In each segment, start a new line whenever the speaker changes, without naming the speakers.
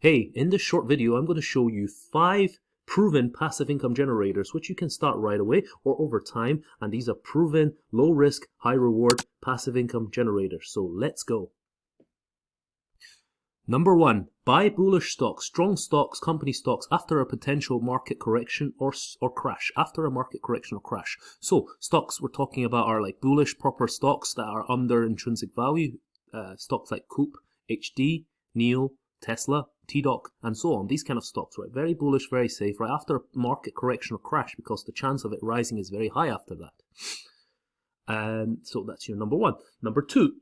Hey, in this short video, I'm going to show you 5 proven passive income generators, which you can start right away or over time. And these are proven, low risk, high reward passive income generators. So let's go. Number 1, buy bullish stocks, strong stocks, company stocks after a potential market correction or crash, after a market correction or crash. So stocks we're talking about are like bullish, proper stocks that are under intrinsic value, stocks like Coop, HD, NEO, Tesla, TDOC, and so on. These kind of stocks, right? Very bullish, very safe, right? After a market correction or crash, because the chance of it rising is very high after that. And so that's your number 1. Number 2,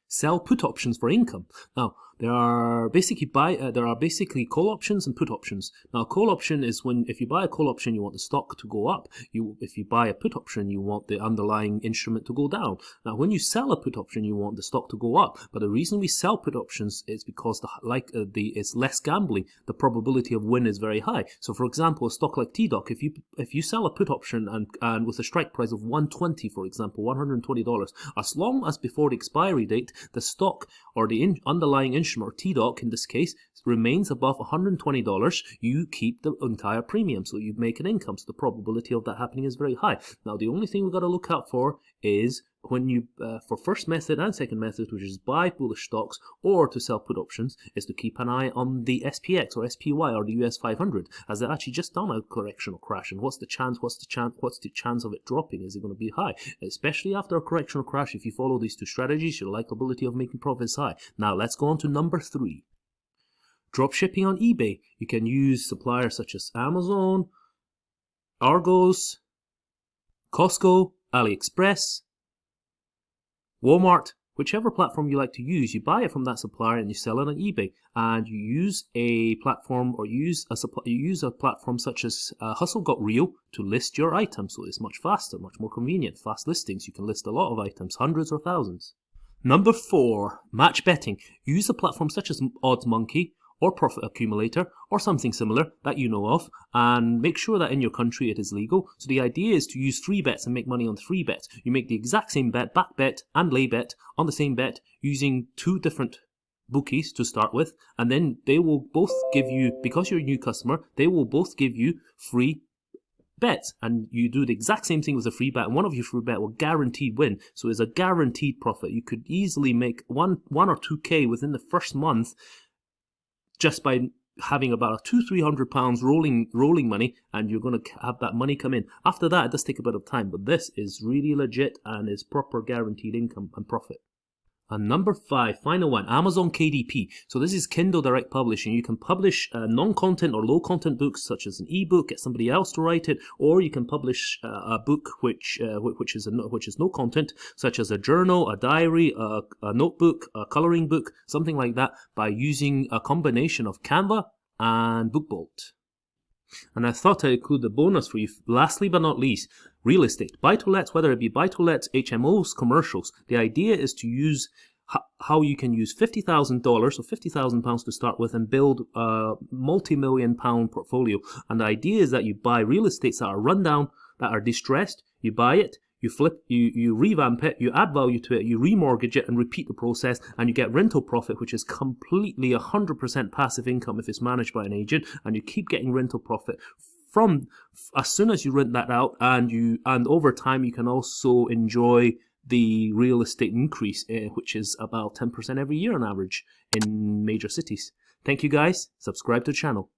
sell put options for income. Now, there are basically call options and put options. Now, a call option is when if you buy a call option, you want the stock to go up. If you buy a put option, you want the underlying instrument to go down. Now, when you sell a put option, you want the stock to go up. But the reason we sell put options is because it's less gambling. The probability of win is very high. So, for example, a stock like TDOC, if you sell a put option and with a strike price of $120, for example, $120, as long as before the expiry date, the stock or the underlying instrument, or TDOC in this case, remains above $120, you keep the entire premium, so you make an income. So the probability of that happening is very high. Now, the only thing we've got to look out for is when you, for first method and second method, which is buy bullish stocks or to sell put options, is to keep an eye on the SPX or SPY or the US 500, as they're actually just done a correction or crash. And what's the chance of it dropping? Is it going to be high? Especially after a correction or crash, if you follow these 2 strategies, your likability of making profits is high. Now, let's go on to number 3. Dropshipping on eBay. You can use suppliers such as Amazon, Argos, Costco, AliExpress, Walmart, whichever platform you like to use. You buy it from that supplier and you sell it on eBay. And you use a platform or you use a platform such as Hustle.Rio to list your items. So it's much faster, much more convenient. Fast listings. You can list a lot of items, hundreds or thousands. Number 4, match betting. Use a platform such as Odds Monkey or Profit Accumulator or something similar that you know of, and make sure that in your country it is legal. So the idea is to use free bets and make money on the free bets. You make the exact same bet, back bet and lay bet on the same bet using 2 different bookies to start with, and then they will both give you, because you're a new customer, they will both give you free bets, and you do the exact same thing with a free bet, and one of your free bet will guaranteed win. So it's a guaranteed profit. You could easily make one or 2K within the first month just by having about £200-300 rolling money, and you're going to have that money come in. After that, it does take a bit of time, but this is really legit and is proper guaranteed income and profit. And number 5, final one, Amazon KDP. So this is Kindle Direct Publishing. You can publish non-content or low-content books, such as an ebook, get somebody else to write it, or you can publish a book which is no content, such as a journal, a diary, a notebook, a coloring book, something like that, by using a combination of Canva and BookBolt. And I thought I'd include the bonus for you. Lastly but not least, real estate. Buy-to-lets, whether it be buy-to-lets, HMOs, commercials. The idea is to use how you can use $50,000 or £50,000 to start with and build a multi-million-pound portfolio. And the idea is that you buy real estates that are run down, that are distressed, you buy it, you flip, you revamp it, you add value to it, you remortgage it and repeat the process, and you get rental profit, which is completely 100% passive income if it's managed by an agent, and you keep getting rental profit from as soon as you rent that out, and over time you can also enjoy the real estate increase, which is about 10% every year on average in major cities. Thank you guys. Subscribe to the channel.